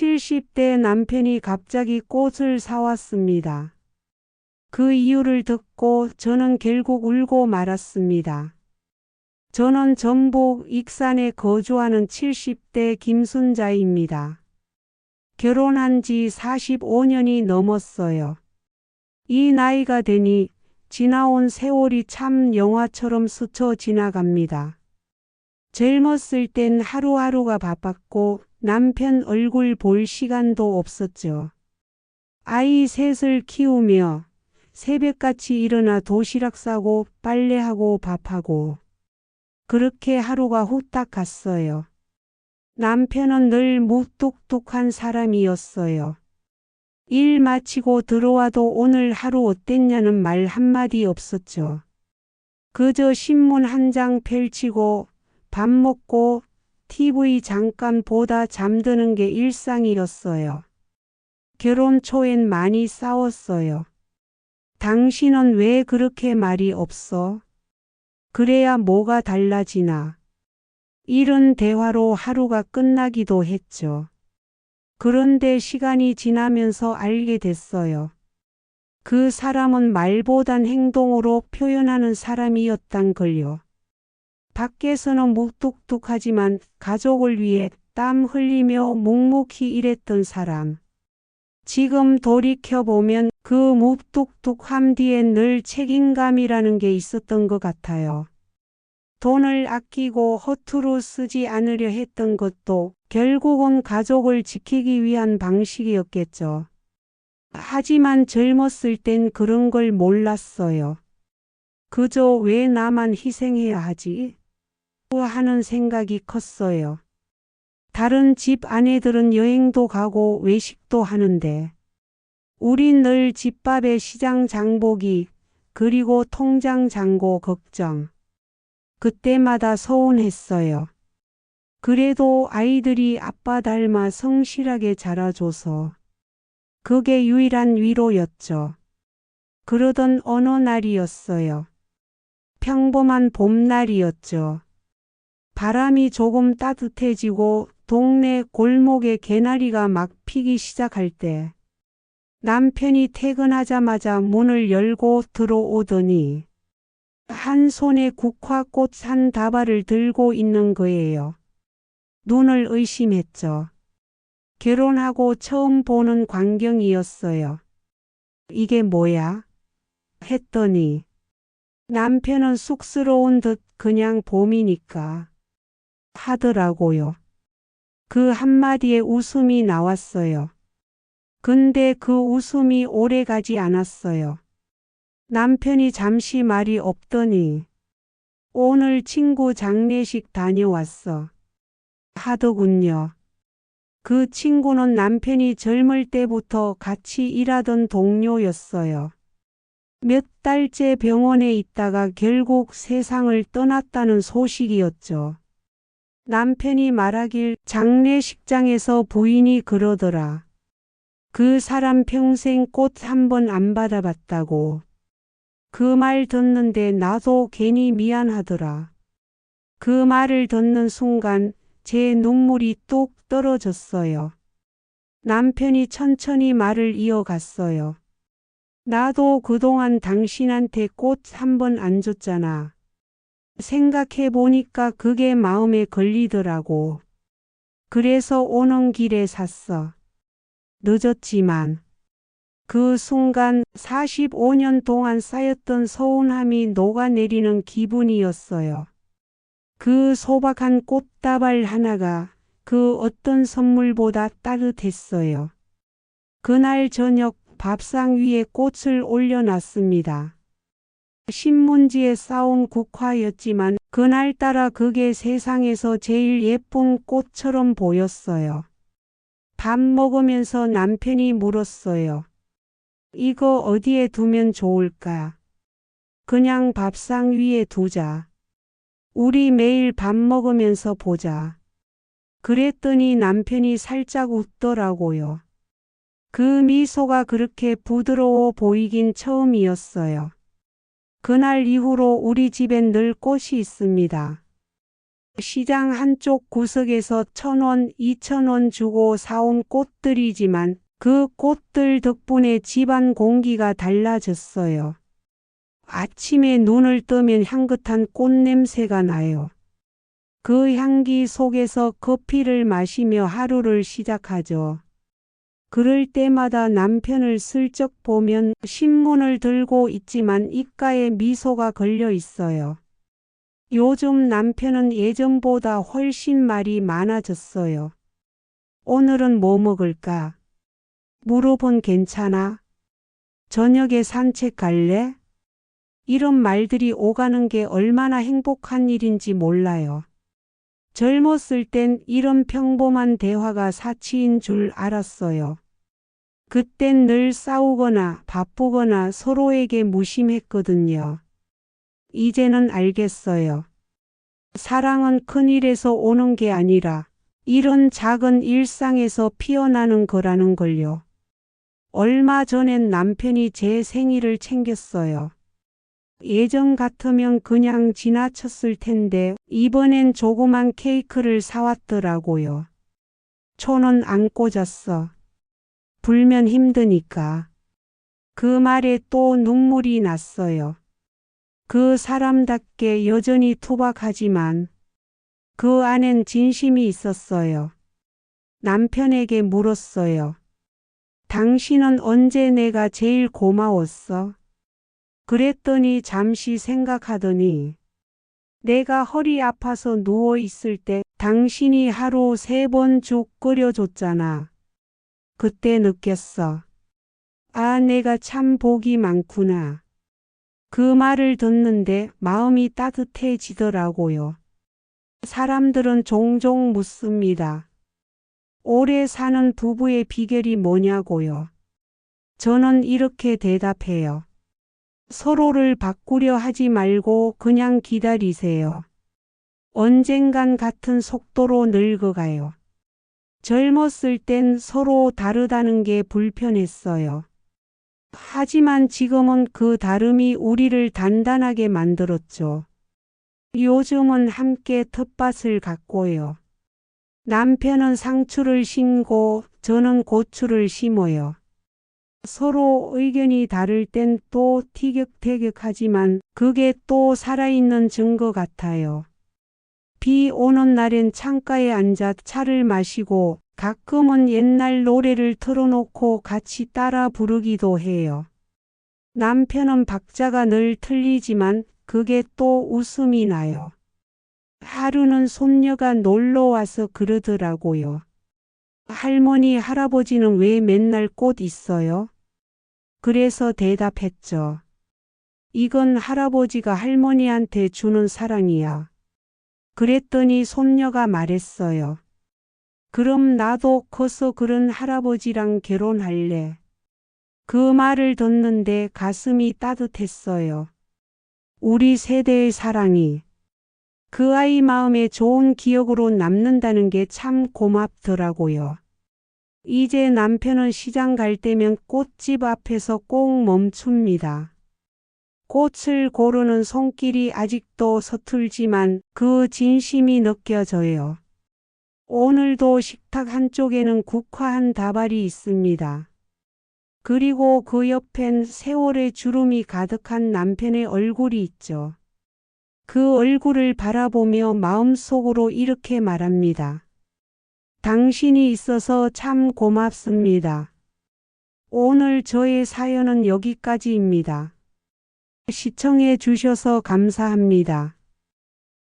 70대 남편이 갑자기 꽃을 사왔습니다. 그 이유를 듣고 저는 결국 울고 말았습니다. 저는 전북 익산에 거주하는 70대 김순자입니다. 결혼한 지 45년이 넘었어요. 이 나이가 되니 지나온 세월이 참 영화처럼 스쳐 지나갑니다. 젊었을 땐 하루하루가 바빴고 남편 얼굴 볼 시간도 없었죠. 아이 셋을 키우며 새벽같이 일어나 도시락 싸고 빨래하고 밥하고 그렇게 하루가 후딱 갔어요. 남편은 늘 무뚝뚝한 사람이었어요. 일 마치고 들어와도 오늘 하루 어땠냐는 말 한마디 없었죠. 그저 신문 한 장 펼치고 밥 먹고 TV 잠깐 보다 잠드는 게 일상이었어요. 결혼 초엔 많이 싸웠어요. 당신은 왜 그렇게 말이 없어? 그래야 뭐가 달라지나. 이런 대화로 하루가 끝나기도 했죠. 그런데 시간이 지나면서 알게 됐어요. 그 사람은 말보단 행동으로 표현하는 사람이었단 걸요. 밖에서는 무뚝뚝하지만 가족을 위해 땀 흘리며 묵묵히 일했던 사람. 지금 돌이켜보면 그 무뚝뚝함 뒤엔 늘 책임감이라는 게 있었던 것 같아요. 돈을 아끼고 허투루 쓰지 않으려 했던 것도 결국은 가족을 지키기 위한 방식이었겠죠. 하지만 젊었을 땐 그런 걸 몰랐어요. 그저 왜 나만 희생해야 하지? 하는 생각이 컸어요. 다른 집 아내들은 여행도 가고 외식도 하는데 우린 늘 집밥에 시장 장보기 그리고 통장 잔고 걱정. 그때마다 서운했어요. 그래도 아이들이 아빠 닮아 성실하게 자라줘서 그게 유일한 위로였죠. 그러던 어느 날이었어요. 평범한 봄날이었죠. 바람이 조금 따뜻해지고 동네 골목에 개나리가 막 피기 시작할 때 남편이 퇴근하자마자 문을 열고 들어오더니 한 손에 국화꽃 한 다발을 들고 있는 거예요. 눈을 의심했죠. 결혼하고 처음 보는 광경이었어요. 이게 뭐야? 했더니 남편은 쑥스러운 듯 그냥 봄이니까 하더라고요. 그 한마디에 웃음이 나왔어요. 근데 그 웃음이 오래 가지 않았어요. 남편이 잠시 말이 없더니 오늘 친구 장례식 다녀왔어. 하더군요. 그 친구는 남편이 젊을 때부터 같이 일하던 동료였어요. 몇 달째 병원에 있다가 결국 세상을 떠났다는 소식이었죠. 남편이 말하길 장례식장에서 부인이 그러더라. 그 사람 평생 꽃 한 번 안 받아봤다고. 그 말 듣는데 나도 괜히 미안하더라. 그 말을 듣는 순간 제 눈물이 뚝 떨어졌어요. 남편이 천천히 말을 이어갔어요. 나도 그동안 당신한테 꽃 한 번 안 줬잖아. 생각해 보니까 그게 마음에 걸리더라고. 그래서 오는 길에 샀어. 늦었지만. 그 순간 45년 동안 쌓였던 서운함이 녹아내리는 기분이었어요. 그 소박한 꽃다발 하나가 그 어떤 선물보다 따뜻했어요. 그날 저녁 밥상 위에 꽃을 올려놨습니다. 신문지에 쌓은 국화였지만 그날따라 그게 세상에서 제일 예쁜 꽃처럼 보였어요. 밥 먹으면서 남편이 물었어요. 이거 어디에 두면 좋을까? 그냥 밥상 위에 두자. 우리 매일 밥 먹으면서 보자. 그랬더니 남편이 살짝 웃더라고요. 그 미소가 그렇게 부드러워 보이긴 처음이었어요. 그날 이후로 우리 집엔 늘 꽃이 있습니다. 시장 한쪽 구석에서 1,000원, 2,000원 주고 사온 꽃들이지만 그 꽃들 덕분에 집안 공기가 달라졌어요. 아침에 눈을 뜨면 향긋한 꽃냄새가 나요. 그 향기 속에서 커피를 마시며 하루를 시작하죠. 그럴 때마다 남편을 슬쩍 보면 신문을 들고 있지만 입가에 미소가 걸려 있어요. 요즘 남편은 예전보다 훨씬 말이 많아졌어요. 오늘은 뭐 먹을까? 물어본 괜찮아? 저녁에 산책 갈래? 이런 말들이 오가는 게 얼마나 행복한 일인지 몰라요. 젊었을 땐 이런 평범한 대화가 사치인 줄 알았어요. 그땐 늘 싸우거나 바쁘거나 서로에게 무심했거든요. 이제는 알겠어요. 사랑은 큰 일에서 오는 게 아니라 이런 작은 일상에서 피어나는 거라는 걸요. 얼마 전엔 남편이 제 생일을 챙겼어요. 예전 같으면 그냥 지나쳤을 텐데 이번엔 조그만 케이크를 사왔더라고요. 초는 안 꽂았어. 불면 힘드니까. 그 말에 또 눈물이 났어요. 그 사람답게 여전히 투박하지만 그 안엔 진심이 있었어요. 남편에게 물었어요. 당신은 언제 내가 제일 고마웠어? 그랬더니 잠시 생각하더니 내가 허리 아파서 누워 있을 때 당신이 하루 3번 죽 끓여줬잖아. 그때 느꼈어. 아, 내가 참 복이 많구나. 그 말을 듣는데 마음이 따뜻해지더라고요. 사람들은 종종 묻습니다. 오래 사는 부부의 비결이 뭐냐고요. 저는 이렇게 대답해요. 서로를 바꾸려 하지 말고 그냥 기다리세요. 언젠간 같은 속도로 늙어가요. 젊었을 땐 서로 다르다는 게 불편했어요. 하지만 지금은 그 다름이 우리를 단단하게 만들었죠. 요즘은 함께 텃밭을 갔고요. 남편은 상추를 심고 저는 고추를 심어요. 서로 의견이 다를 땐 또 티격태격하지만 그게 또 살아있는 증거 같아요. 비 오는 날엔 창가에 앉아 차를 마시고 가끔은 옛날 노래를 틀어놓고 같이 따라 부르기도 해요. 남편은 박자가 늘 틀리지만 그게 또 웃음이 나요. 하루는 손녀가 놀러 와서 그러더라고요. 할머니, 할아버지는 왜 맨날 꽃 있어요? 그래서 대답했죠. 이건 할아버지가 할머니한테 주는 사랑이야. 그랬더니 손녀가 말했어요. 그럼 나도 커서 그런 할아버지랑 결혼할래. 그 말을 듣는데 가슴이 따뜻했어요. 우리 세대의 사랑이 그 아이 마음에 좋은 기억으로 남는다는 게 참 고맙더라고요. 이제 남편은 시장 갈 때면 꽃집 앞에서 꼭 멈춥니다. 꽃을 고르는 손길이 아직도 서툴지만 그 진심이 느껴져요. 오늘도 식탁 한쪽에는 국화한 다발이 있습니다. 그리고 그 옆엔 세월의 주름이 가득한 남편의 얼굴이 있죠. 그 얼굴을 바라보며 마음속으로 이렇게 말합니다. 당신이 있어서 참 고맙습니다. 오늘 저의 사연은 여기까지입니다. 시청해 주셔서 감사합니다.